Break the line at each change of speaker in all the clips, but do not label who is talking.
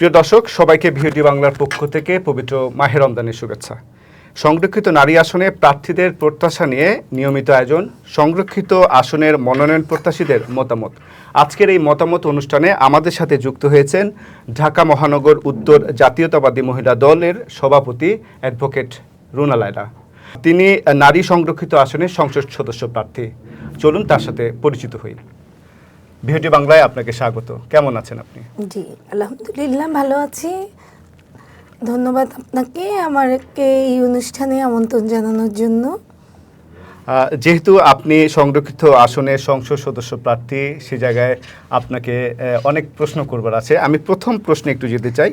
প্রিয় দর্শক, সবাইকে ভিওডি বাংলার পক্ষ থেকে পবিত্র মাহে রমজানের শুভেচ্ছা। সংরক্ষিত নারী আসনে প্রার্থীদের প্রত্যাশা নিয়ে নিয়মিত আয়োজন, সংরক্ষিত আসনের মনোনয়ন প্রত্যাশীদের মতামত। আজকের এই মতামত অনুষ্ঠানে আমাদের সাথে যুক্ত হয়েছেন ঢাকা মহানগর উত্তর জাতীয়তাবাদী মহিলা দলের সভাপতি অ্যাডভোকেট রুনা লায়লা। তিনি নারী সংরক্ষিত আসনের সংসদ সদস্য প্রার্থী। চলুন তার সাথে পরিচিত হই। ভিওডি বাংলায় আপনাকে স্বাগত। কেমন আছেন আপনি?
জি, আলহামদুলিল্লাহ ভালো আছি। ধন্যবাদ আপনাকে আমাকে এই অনুষ্ঠানে আমন্ত্রণ জানানোর জন্য।
যেহেতু আপনি সংরক্ষিত আসনের সংসদ সদস্য প্রার্থী, সে জায়গায় আপনাকে অনেক প্রশ্ন করবার আছে। আমি প্রথম প্রশ্নে একটু যেতে চাই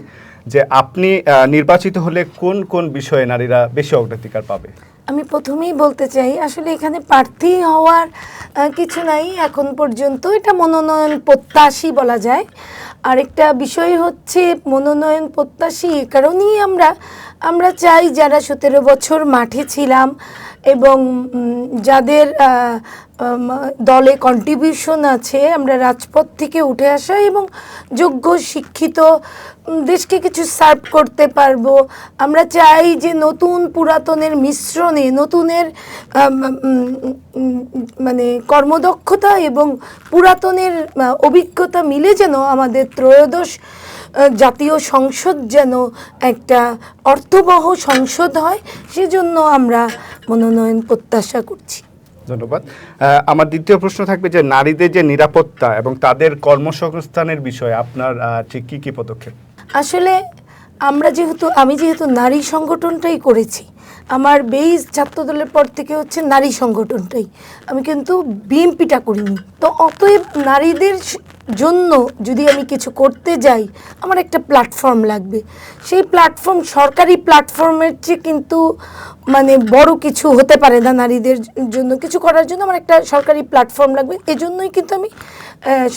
যে আপনি নির্বাচিত হলে কোন কোন বিষয়ে নারীরা বেশি অগ্রাধিকার পাবে?
আমি প্রথমেই বলতে চাই, আসলে এখানে প্রার্থী হওয়ার কিছু নাই এখন পর্যন্ত, এটা মনোনয়ন প্রত্যাশী বলা যায়। আরেকটা বিষয় হচ্ছে মনোনয়ন প্রত্যাশী এ কারণেই আমরা চাই যারা 17 বছর মাঠে ছিলাম এবং যাদের দলে কন্ট্রিবিউশন আছে, আমরা রাজপথ থেকে উঠে আসা এবং যোগ্য শিক্ষিত, দেশকে কিছু সার্ভ করতে পারবো। আমরা চাই যে নতুন পুরাতনের মিশ্রণে নতুনের মানে কর্মদক্ষতা এবং পুরাতনের অভিজ্ঞতা মিলে যেন আমাদের ত্রয়োদশ জাতীয় সংসদ যেন একটা অর্থবহ সংসদ হয়, সেজন্য আমরা মনোনয়ন প্রত্যাশা করছি।
ধন্যবাদ। আমার দ্বিতীয় প্রশ্ন থাকবে যে নারীদের যে নিরাপত্তা এবং তাদের কর্মসংস্থানের বিষয়ে আপনার ঠিক কী কী পদক্ষেপ?
আসলে আমি যেহেতু নারী সংগঠনটাই করেছি, আমার বেইজ ছাত্রদলের পর থেকে হচ্ছে নারী সংগঠনটাই, আমি কিন্তু বিএমপিটা করিনি। তো অতএব নারীদের জন্য যদি আমি কিছু করতে যাই, আমার একটা প্ল্যাটফর্ম লাগবে। সেই প্ল্যাটফর্ম সরকারি প্ল্যাটফর্মের চেয়ে কিন্তু মানে বড় কিছু হতে পারে না। নারীদের জন্য কিছু করার জন্য আমার একটা সরকারি প্ল্যাটফর্ম লাগবে। এজন্যই কিন্তু আমি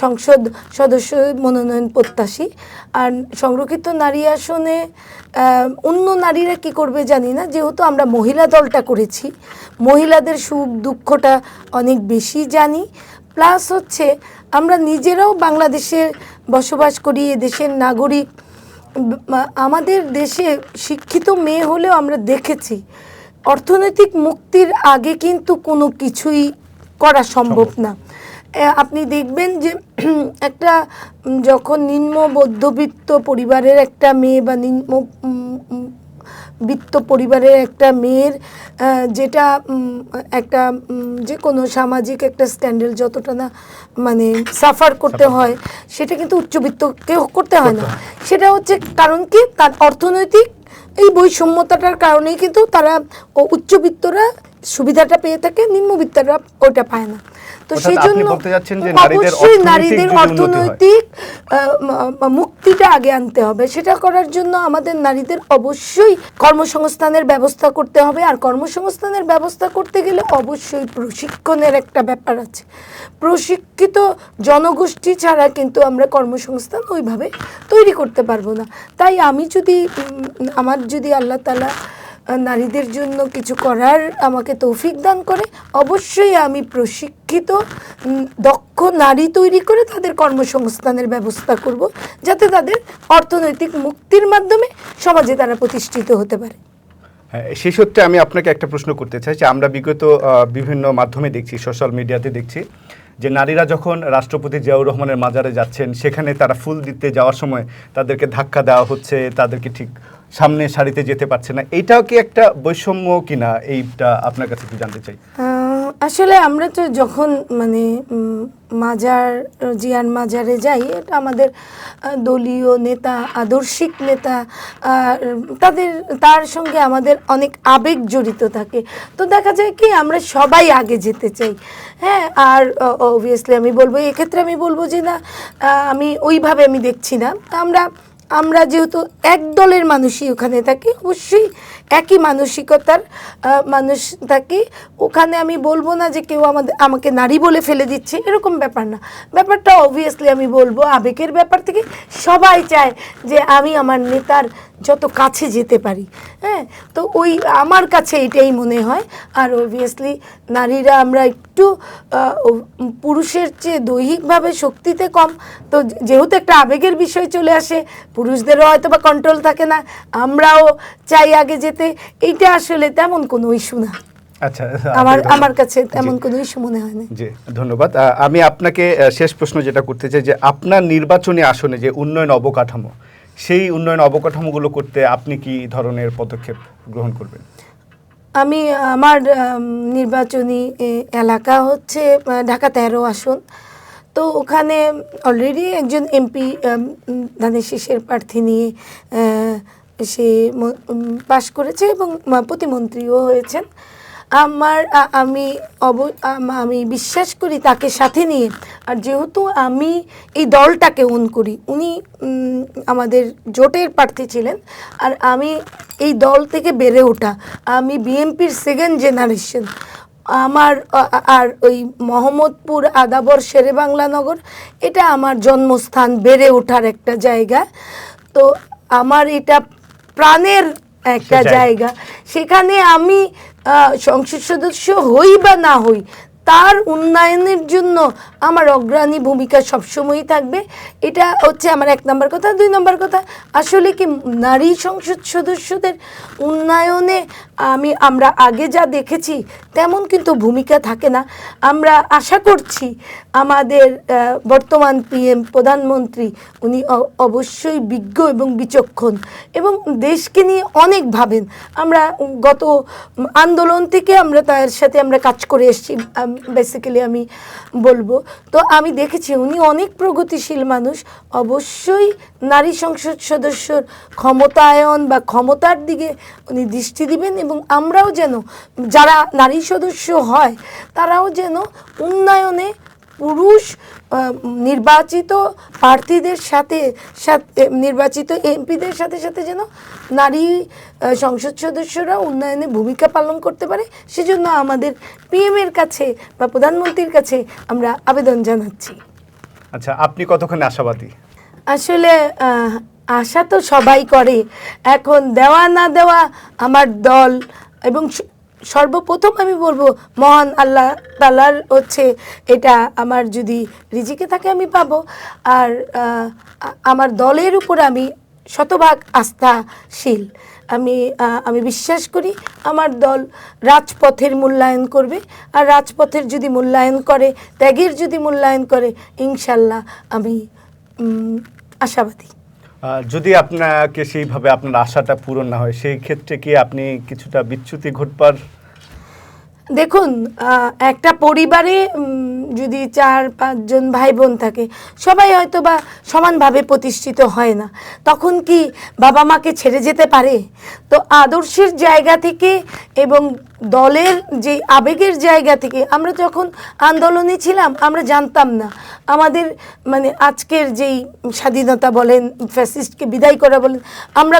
সংসদ সদস্য মনোনয়ন প্রত্যাশী। আর সংরক্ষিত নারী আসনে অন্য নারীরা কি করবে জানি না, যেহেতু আমরা মহিলা দলটা করেছি, মহিলাদের সুখ দুঃখটা অনেক বেশি জানি। প্লাস হচ্ছে আমরা নিজেরাও বাংলাদেশে বসবাস করি, দেশের নাগরিক। আমাদের দেশে শিক্ষিত মেয়ে হলেও আমরা দেখেছি অর্থনৈতিক মুক্তির আগে কিন্তু কোনো কিছুই করা সম্ভব না। আপনি দেখবেন যে একটা যখন নিম্ন মধ্যবিত্ত পরিবারের একটা মেয়ে বা নিম্ন বিত্ত পরিবারের একটা মেয়ের যেটা একটা যে কোনো সামাজিক একটা স্ক্যান্ডেল যতটা না মানে সাফার করতে হয়, সেটা কিন্তু উচ্চবিত্তকেও করতে হয় না। সেটা হচ্ছে কারণ কি, তার অর্থনৈতিক এই বৈষম্যতাটার কারণেই কিন্তু তারা উচ্চবিত্তরা সুবিধাটা পেয়ে থাকে, নিম্নবিত্তরা ওইটা পায় না। তো সেই জন্য অবশ্যই নারীদের অর্থনৈতিক মুক্তিটা আগে আনতে হবে। সেটা করার জন্য আমাদের নারীদের অবশ্যই কর্মসংস্থানের ব্যবস্থা করতে হবে। আর কর্মসংস্থানের ব্যবস্থা করতে গেলে অবশ্যই প্রশিক্ষণের একটা ব্যাপার আছে। প্রশিক্ষিত জনগোষ্ঠী ছাড়া কিন্তু আমরা কর্মসংস্থান ওইভাবে তৈরি করতে পারবো না। তাই আমার যদি আল্লাহ তাআলা নারীদের জন্য কিছু করার আমাকে তৌফিক দান করে, অবশ্যই আমি প্রশিক্ষিত দক্ষ নারী তৈরি করে তাদের কর্মসংস্থানের ব্যবস্থা করব, যাতে তাদের অর্থনৈতিক মুক্তির মাধ্যমে সমাজে তারা প্রতিষ্ঠিত হতে পারে।
সেই সূত্রে আমি আপনাকে একটা প্রশ্ন করতে চাই যে আমরা বিগত বিভিন্ন মাধ্যমে দেখছি, সোশ্যাল মিডিয়াতে দেখছি যে নারীরা যখন রাষ্ট্রপতি জিয়াউর রহমানের মাজারে যাচ্ছেন, সেখানে তারা ফুল দিতে যাওয়ার সময় তাদেরকে ধাক্কা দেওয়া হচ্ছে, তাদেরকে ঠিক সামনে সারিতে যেতে পারছে না। এইটাও কি একটা বৈষম্য কিনা, এইটা আপনার কাছে একটু জানতে চাই।
আসলে আমরা তো যখন মানে জিয়ার মাজারে যাই, এটা আমাদের দলীয় নেতা, আদর্শিক নেতা, তার সঙ্গে আমাদের অনেক আবেগ জড়িত থাকে। তো দেখা যায় কি আমরা সবাই আগে যেতে চাই। হ্যাঁ, আর অবভিয়াসলি এক্ষেত্রে আমি বলবো যে না, আমি ওইভাবে আমি দেখছি না। আমরা যেহেতু এক দলের মানুষই ওখানে থাকি, অবশ্যই একই মানসিকতার মানুষ থাকি। ওখানে আমি বলবো না যে কেউ আমাকে নারী বলে ফেলে দিচ্ছে, এরকম ব্যাপার না। ব্যাপারটা অবভিয়াসলি আমি বলবো আবেগের ব্যাপার থেকে সবাই চায় যে আমি আমার নেতার যত কাছে যেতে পারি। হ্যাঁ, তো ওই আমার কাছে এটাই মনে হয়। আর অবভিয়াসলি নারীরা আমরা একটু পুরুষের চেয়ে দৈহিকভাবে শক্তিতে কম, তো যেহেতু একটা আবেগের বিষয় চলে আসে, পুরুষদেরও হয়তো বা কন্ট্রোল থাকে না, আমরাও চাই আগে যেতে। এইটা আসলে তেমন কোনো ইস্যু না।
আচ্ছা,
আমার কাছে তেমন কোনো ইস্যু মনে হয় না।
জি, ধন্যবাদ। আমি আপনাকে শেষ প্রশ্ন যেটা করতে চাই যে আপনার নির্বাচনী আসনে যে উন্নয়ন অবকাঠামো, সেই উন্নয়ন অবকাঠামোগুলো করতে আপনি কি ধরনের পদক্ষেপ গ্রহণ করবেন?
আমি আমার নির্বাচনী এলাকা হচ্ছে ঢাকা 13 আসন। তো ওখানে অলরেডি একজন এমপি ধানের শীষের প্রার্থী নিয়ে সে পাশ করেছে এবং প্রতিমন্ত্রীও হয়েছেন। আমি বিশ্বাস করি তাকে সাথে নিয়ে। আর যেহেতু আমি এই দলটাকে ওন করি, উনি আমাদের জোটের প্রার্থী ছিলেন, আর আমি এই দল থেকে বেড়ে ওঠা, আমি বিএনপির সেকেন্ড জেনারেশন। আমার আর ওই মোহাম্মদপুর, আদাবর, শেরেবাংলা নগর, এটা আমার জন্মস্থান, বেড়ে ওঠার একটা জায়গা। তো আমার এটা প্রাণের একটা জায়গা। সেখানে আমি সংসদ সদস্য হই বা না হই, তার উন্নয়নের জন্য আমার অগ্রণী ভূমিকা সবসময়ই থাকবে। এটা হচ্ছে আমার 1 নম্বর কথা। 2 নম্বর কথা, আসলে কি নারী সংসদ সদস্যদের উন্নয়নে আমরা আগে যা দেখেছি তেমন কিন্তু ভূমিকা থাকে না। আমরা আশা করছি আমাদের বর্তমান পিএম প্রধানমন্ত্রী উনি অবশ্যই বিজ্ঞ এবং বিচক্ষণ এবং দেশকে নিয়ে অনেক ভাবেন। আমরা গত আন্দোলন থেকে আমরা তার সাথে আমরা কাজ করে এসেছি, বেসিক্যালি আমি বলবো। তো আমি দেখেছি উনি অনেক প্রগতিশীল মানুষ। অবশ্যই নারী সংসদ সদস্যর ক্ষমতায়ন বা ক্ষমতার দিকে উনি দৃষ্টি দিবেন এবং আমরাও যেন, যারা নারী সদস্য হয় তারাও যেন উন্নয়নে পুরুষ নির্বাচিত প্রার্থীদের সাথে নির্বাচিত এমপিদের সাথে সাথে যেন নারী সংসদ সদস্যরা উন্নয়নে ভূমিকা পালন করতে পারে। সেজন্য আমাদের পিএমের কাছে বা প্রধানমন্ত্রীর কাছে আমরা আবেদন জানাচ্ছি।
আচ্ছা, আপনি কতক্ষণ আশাবাদী?
আসলে আশা তো সবাই করে, এখন দেওয়া না দেওয়া আমার দল এবং সর্বপ্রথম আমি বলবো মহান আল্লাহ তাআলার হচ্ছে এটা, আমার যদি রিজিকে থাকে আমি পাবো। আর আমার দলের উপর আমি শতভাগ আস্থাশীল। আমি বিশ্বাস করি আমার দল রাজপথের মূল্যায়ন করবে, আর রাজপথের যদি মূল্যায়ন করে, ত্যাগের যদি মূল্যায়ন করে, ইনশাল্লাহ আমি আশাবাদী।
যদি আপনাকে সেইভাবে আপনার আশাটা পূরণ না হয়, সেই ক্ষেত্রে কি আপনি কিছুটা বিচ্যুতি ঘটবার?
দেখুন, একটা পরিবারে যদি 4-5 জন ভাই বোন থাকে, সবাই হয়তো বা সমানভাবে প্রতিষ্ঠিত হয় না। তখন কি বাবা মাকে ছেড়ে যেতে পারে? তো আদর্শের জায়গা থেকে এবং দলের যে আবেগের জায়গা থেকে, আমরা যখন আন্দোলনে ছিলাম আমরা জানতাম না আমাদের আজকের যেই স্বাধীনতা বলেন, ফ্যাসিস্টকে বিদায় করা বলেন, আমরা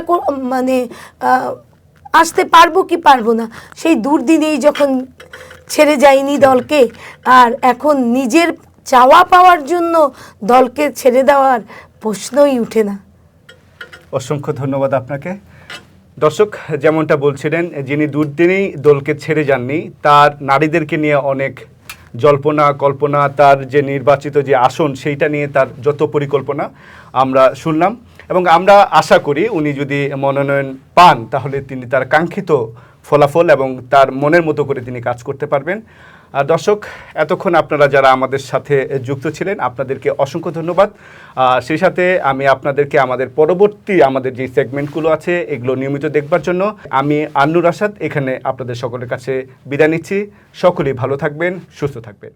আসতে পারবো কি পারবো না, সেই দুর্দিনেই যখন ছেড়ে যায়নি দলকে, আর এখন নিজের চাওয়া পাওয়ার জন্য দলকে ছেড়ে দেওয়ার প্রশ্নই উঠে না।
অসংখ্য ধন্যবাদ আপনাকে। দর্শক, যেমনটা বলছিলেন, যিনি দুর্দিনেই দলকে ছেড়ে যাননি, তার নারীদেরকে নিয়ে অনেক জল্পনা কল্পনা, তার যে নির্বাচিত যে আসন সেইটা নিয়ে তার যত পরিকল্পনা আমরা শুনলাম, এবং আমরা আশা করি উনি যদি মনোনয়ন পান তাহলে তিনি তার কাঙ্ক্ষিত ফলাফল এবং তার মনের মতো করে তিনি কাজ করতে পারবেন। দর্শক, এতক্ষণ আপনারা যারা আমাদের সাথে যুক্ত ছিলেন আপনাদেরকে অসংখ্য ধন্যবাদ। সেই সাথে আমি আপনাদেরকে আমাদের পরবর্তী আমাদের যে সেগমেন্টগুলো আছে এগুলো নিয়মিত দেখবার জন্য আমি আন্নুর আসাদ এখানে আপনাদের সকলের কাছে বিদায় নিচ্ছি। সকলেই ভালো থাকবেন, সুস্থ থাকবেন।